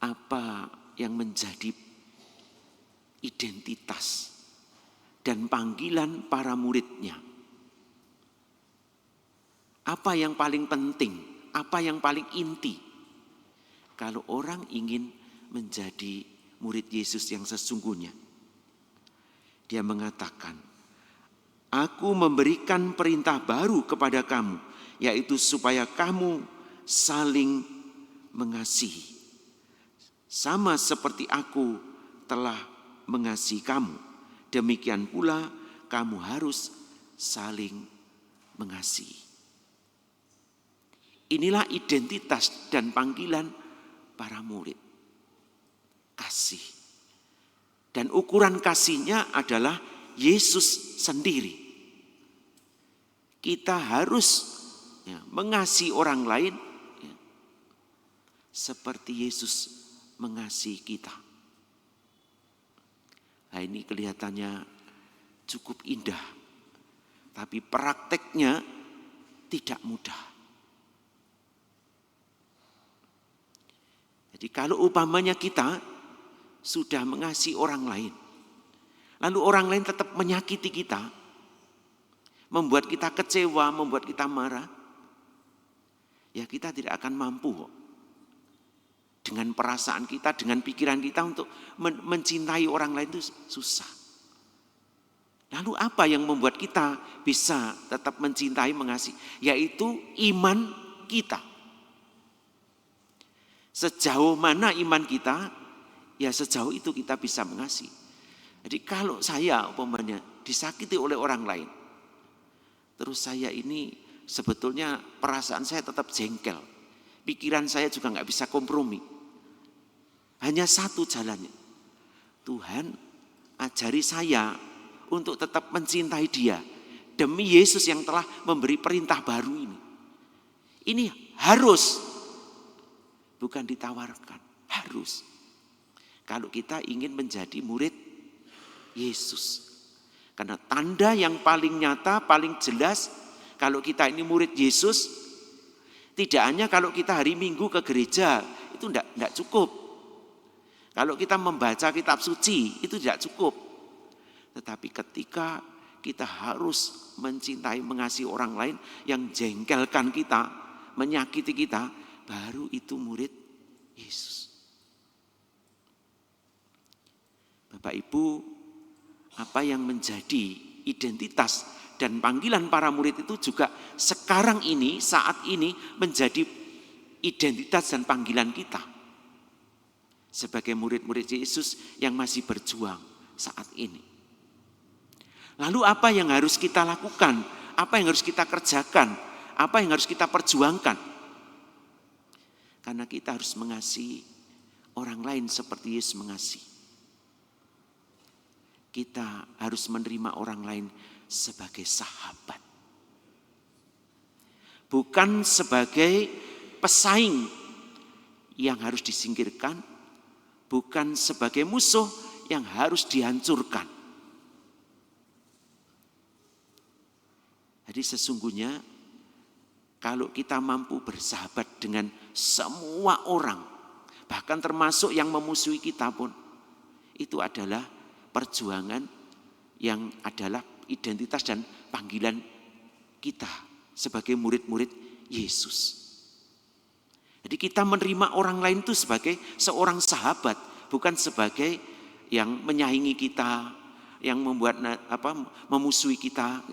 apa yang menjadi identitas dan panggilan para muridnya. Apa yang paling penting, apa yang paling inti kalau orang ingin menjadi murid Yesus yang sesungguhnya. Dia mengatakan, aku memberikan perintah baru kepada kamu, yaitu supaya kamu saling mengasihi. Sama seperti aku telah mengasihi kamu, demikian pula kamu harus saling mengasihi. Inilah identitas dan panggilan para murid. Kasih. Dan ukuran kasihnya adalah Yesus sendiri. Kita harus mengasihi orang lain seperti Yesus mengasihi kita. Nah, ini kelihatannya cukup indah, tapi prakteknya tidak mudah. Jadi kalau umpamanya kita sudah mengasihi orang lain, lalu orang lain tetap menyakiti kita, membuat kita kecewa, membuat kita marah, ya kita tidak akan mampu dengan perasaan kita, dengan pikiran kita untuk mencintai orang lain itu susah. Lalu apa yang membuat kita bisa tetap mencintai, mengasihi? Yaitu iman kita. Sejauh mana iman kita, ya sejauh itu kita bisa mengasihi. Jadi kalau saya umpamanya disakiti oleh orang lain, terus saya ini sebetulnya perasaan saya tetap jengkel, pikiran saya juga nggak bisa kompromi. Hanya satu jalannya, Tuhan ajari saya untuk tetap mencintai dia demi Yesus yang telah memberi perintah baru ini. Ini harus, bukan ditawarkan, harus. Kalau kita ingin menjadi murid Yesus. Karena tanda yang paling nyata, paling jelas kalau kita ini murid Yesus, tidak hanya kalau kita hari Minggu ke gereja, itu tidak cukup. Kalau kita membaca kitab suci, itu tidak cukup. Tetapi ketika kita harus mencintai, mengasihi orang lain yang jengkelkan kita, menyakiti kita, baru itu murid Yesus. Bapak Ibu, apa yang menjadi identitas dan panggilan para murid itu juga sekarang ini, saat ini menjadi identitas dan panggilan kita. Sebagai murid-murid Yesus yang masih berjuang saat ini. Lalu apa yang harus kita lakukan? Apa yang harus kita kerjakan? Apa yang harus kita perjuangkan? Karena kita harus mengasihi orang lain seperti Yesus mengasihi. Kita harus menerima orang lain sebagai sahabat. Bukan sebagai pesaing yang harus disingkirkan, bukan sebagai musuh yang harus dihancurkan. Jadi sesungguhnya kalau kita mampu bersahabat dengan semua orang, bahkan termasuk yang memusuhi kita pun, itu adalah perjuangan yang adalah identitas dan panggilan kita sebagai murid-murid Yesus. Jadi kita menerima orang lain itu sebagai seorang sahabat, bukan sebagai yang menyaingi kita, yang membuat memusuhi kita,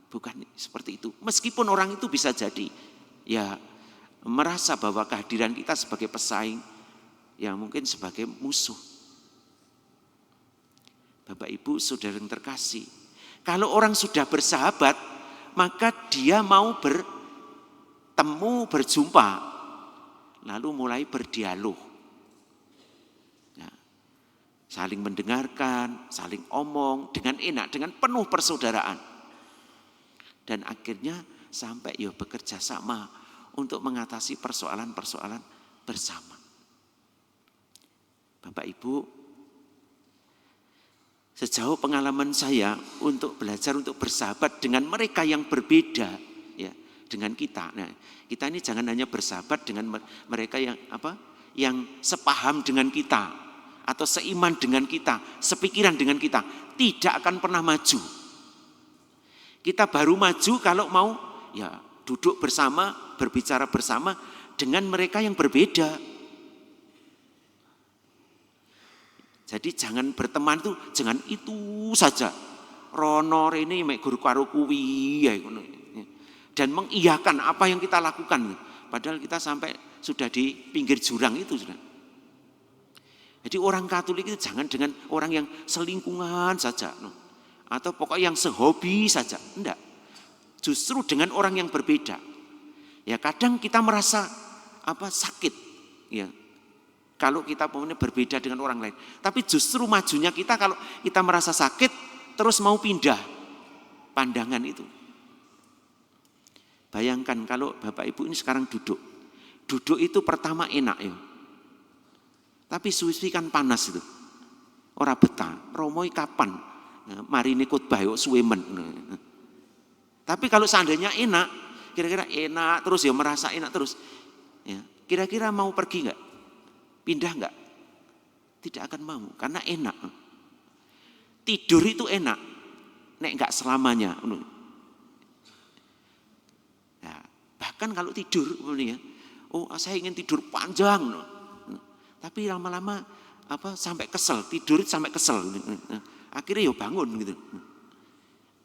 bukan seperti itu. Meskipun orang itu bisa jadi ya merasa bahwa kehadiran kita sebagai pesaing, ya mungkin sebagai musuh. Bapak Ibu saudara yang terkasih, kalau orang sudah bersahabat, maka dia mau bertemu, berjumpa, lalu mulai berdialog. Ya, saling mendengarkan, saling omong dengan enak, dengan penuh persaudaraan. Dan akhirnya sampai bekerja sama untuk mengatasi persoalan-persoalan bersama. Bapak Ibu, sejauh pengalaman saya untuk belajar untuk bersahabat dengan mereka yang berbeda ya dengan kita. Nah, kita ini jangan hanya bersahabat dengan mereka yang sepaham dengan kita atau seiman dengan kita, sepikiran dengan kita, tidak akan pernah maju. Kita baru maju kalau mau ya duduk bersama, berbicara bersama dengan mereka yang berbeda. Jadi jangan berteman itu jangan itu saja. Rono ini mek guru karo kuwi ya, dan mengiyakan apa yang kita lakukan. Padahal kita sampai sudah di pinggir jurang itu sudah. Jadi orang Katolik itu jangan dengan orang yang selingkungan saja, atau pokoknya yang sehobi saja, enggak. Justru dengan orang yang berbeda. Ya kadang kita merasa sakit, ya. Kalau kita berbeda dengan orang lain, tapi justru majunya kita kalau kita merasa sakit, terus mau pindah pandangan itu. Bayangkan kalau Bapak Ibu ini sekarang duduk itu pertama enak ya. Tapi suwi-suwi kan panas itu. Ora betah, romoi kapan? Mari ini khotbah yo suwe men. Tapi kalau seandainya enak, kira-kira enak terus ya merasa enak terus. Ya, kira-kira mau pergi enggak? Pindah enggak? Tidak akan mau karena enak. Tidur itu enak. Nek enggak selamanya. Nah, bahkan kalau tidur ya, saya ingin tidur panjang. Tapi lama-lama sampai kesel, tidur sampai kesel. Akhirnya ya bangun gitu.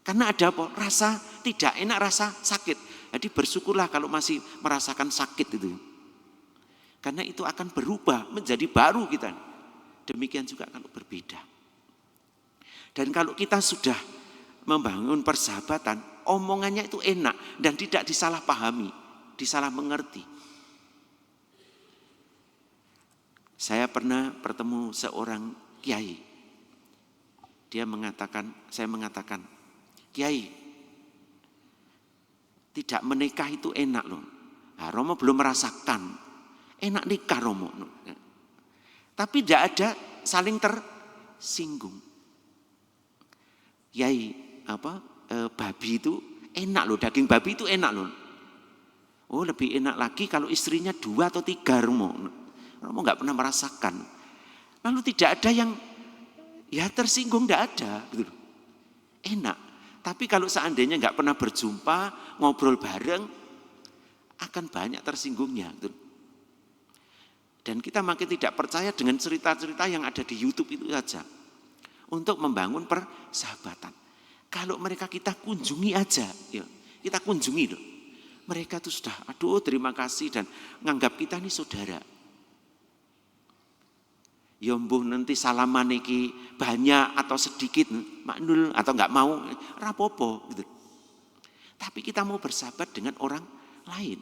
Karena ada rasa tidak enak, rasa sakit. Jadi bersyukurlah kalau masih merasakan sakit itu. Karena itu akan berubah menjadi baru kita. Demikian juga kalau berbeda. Dan kalau kita sudah membangun persahabatan, omongannya itu enak dan tidak disalahpahami, disalah mengerti. Saya pernah bertemu seorang kiai. Saya mengatakan, Kiai, tidak menikah itu enak loh. Nah, Romo belum merasakan, enak nikah Romo. Tapi tidak ada saling tersinggung. Kiai, babi itu enak loh, daging babi itu enak loh. Oh lebih enak lagi kalau istrinya 2 atau 3 Romo. Romo nggak pernah merasakan. Lalu tidak ada yang ya tersinggung, tidak ada. Gitu. Enak. Tapi kalau seandainya nggak pernah berjumpa, ngobrol bareng, akan banyak tersinggungnya. Gitu. Dan kita makin tidak percaya dengan cerita-cerita yang ada di YouTube itu saja. Untuk membangun persahabatan. Kalau mereka kita kunjungi aja, ya, kita kunjungi loh. Mereka itu sudah, terima kasih dan nganggap kita ini saudara. Ya mbuh nanti salaman iki banyak atau sedikit, maknul atau enggak mau, rapopo gitu. Tapi kita mau bersahabat dengan orang lain.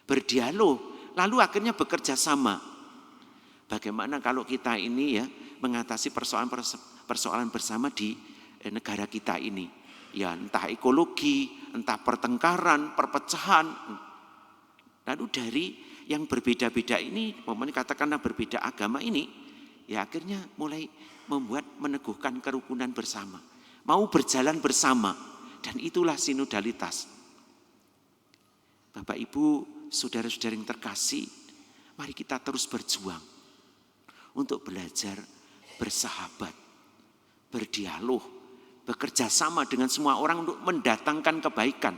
Berdialog, lalu akhirnya bekerja sama. Bagaimana kalau kita ini ya mengatasi persoalan bersama di negara kita ini. Ya entah ekologi, entah pertengkaran, perpecahan. Lalu dari yang berbeda-beda ini, katakanlah berbeda agama ini, ya akhirnya mulai meneguhkan kerukunan bersama. Mau berjalan bersama. Dan itulah sinodalitas. Bapak Ibu, saudara-saudara yang terkasih, mari kita terus berjuang. Untuk belajar bersahabat, berdialog, bekerja sama dengan semua orang untuk mendatangkan kebaikan.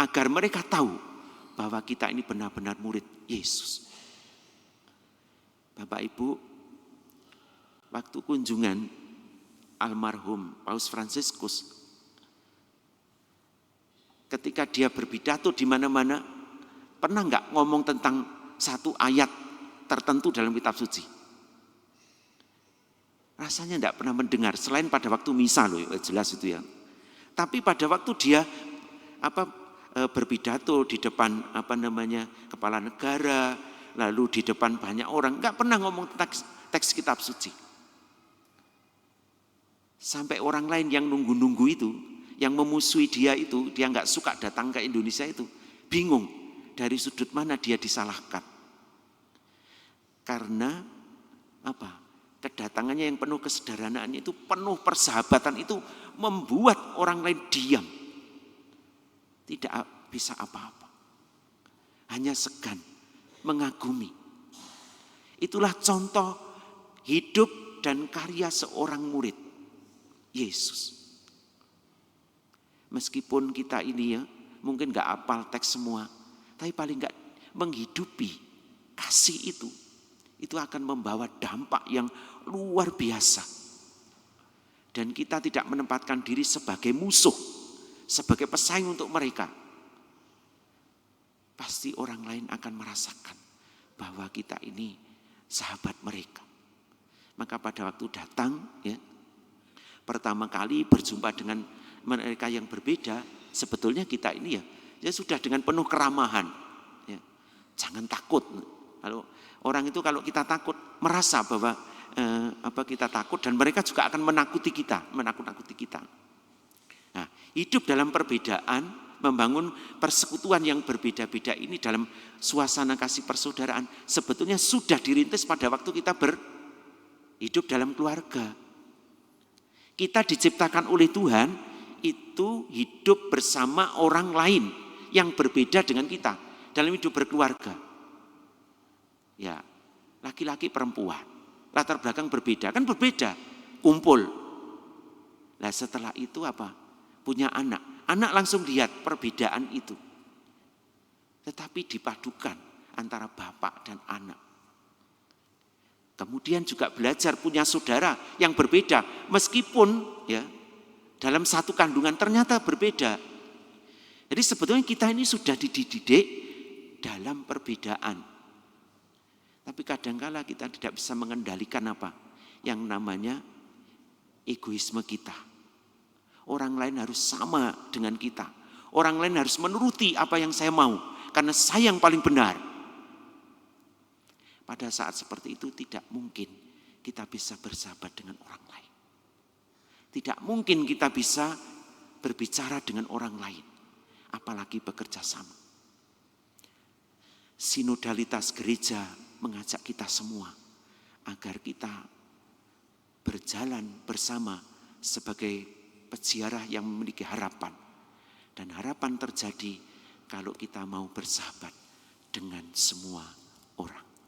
Agar mereka tahu bahwa kita ini benar-benar murid Yesus. Bapak Ibu, waktu kunjungan almarhum Paus Fransiskus, ketika dia berpidato di mana-mana, pernah enggak ngomong tentang satu ayat tertentu dalam kitab suci? Rasanya enggak pernah mendengar, selain pada waktu misa loh, jelas itu ya. Tapi pada waktu dia berpidato di depan kepala negara, lalu di depan banyak orang, enggak pernah ngomong tentang teks kitab suci. Sampai orang lain yang nunggu-nunggu itu, yang memusuhi dia itu, dia enggak suka datang ke Indonesia itu, bingung dari sudut mana dia disalahkan. Karena kedatangannya yang penuh kesederhanaan itu, penuh persahabatan itu membuat orang lain diam. Tidak bisa apa-apa. Hanya segan, mengagumi. Itulah contoh hidup dan karya seorang murid Yesus. Meskipun kita ini ya mungkin gak hafal teks semua, tapi paling gak menghidupi kasih itu akan membawa dampak yang luar biasa. Dan kita tidak menempatkan diri sebagai musuh, sebagai pesaing untuk mereka. Pasti orang lain akan merasakan bahwa kita ini sahabat mereka. Maka pada waktu datang ya, pertama kali berjumpa dengan mereka yang berbeda, sebetulnya kita ini ya sudah dengan penuh keramahan. Ya. Jangan takut. Kalau orang itu kalau kita takut merasa bahwa kita takut, dan mereka juga akan menakut-nakuti kita. Nah, hidup dalam perbedaan, membangun persekutuan yang berbeda-beda ini dalam suasana kasih persaudaraan sebetulnya sudah dirintis pada waktu kita hidup dalam keluarga. Kita diciptakan oleh Tuhan itu hidup bersama orang lain yang berbeda dengan kita dalam hidup berkeluarga. Ya, laki-laki perempuan, latar belakang berbeda, kan berbeda, kumpul. Nah setelah itu apa? Punya anak. Anak langsung lihat perbedaan itu. Tetapi dipadukan antara bapak dan anak. Kemudian juga belajar punya saudara yang berbeda. Meskipun ya dalam satu kandungan ternyata berbeda. Jadi sebetulnya kita ini sudah dididik dalam perbedaan. Tapi kadangkala kita tidak bisa mengendalikan apa yang namanya egoisme kita. Orang lain harus sama dengan kita. Orang lain harus menuruti apa yang saya mau, karena saya yang paling benar. Pada saat seperti itu tidak mungkin kita bisa bersahabat dengan orang lain. Tidak mungkin kita bisa berbicara dengan orang lain, apalagi bekerja sama. Sinodalitas gereja mengajak kita semua agar kita berjalan bersama sebagai peziarah yang memiliki harapan. Dan harapan terjadi kalau kita mau bersahabat dengan semua orang.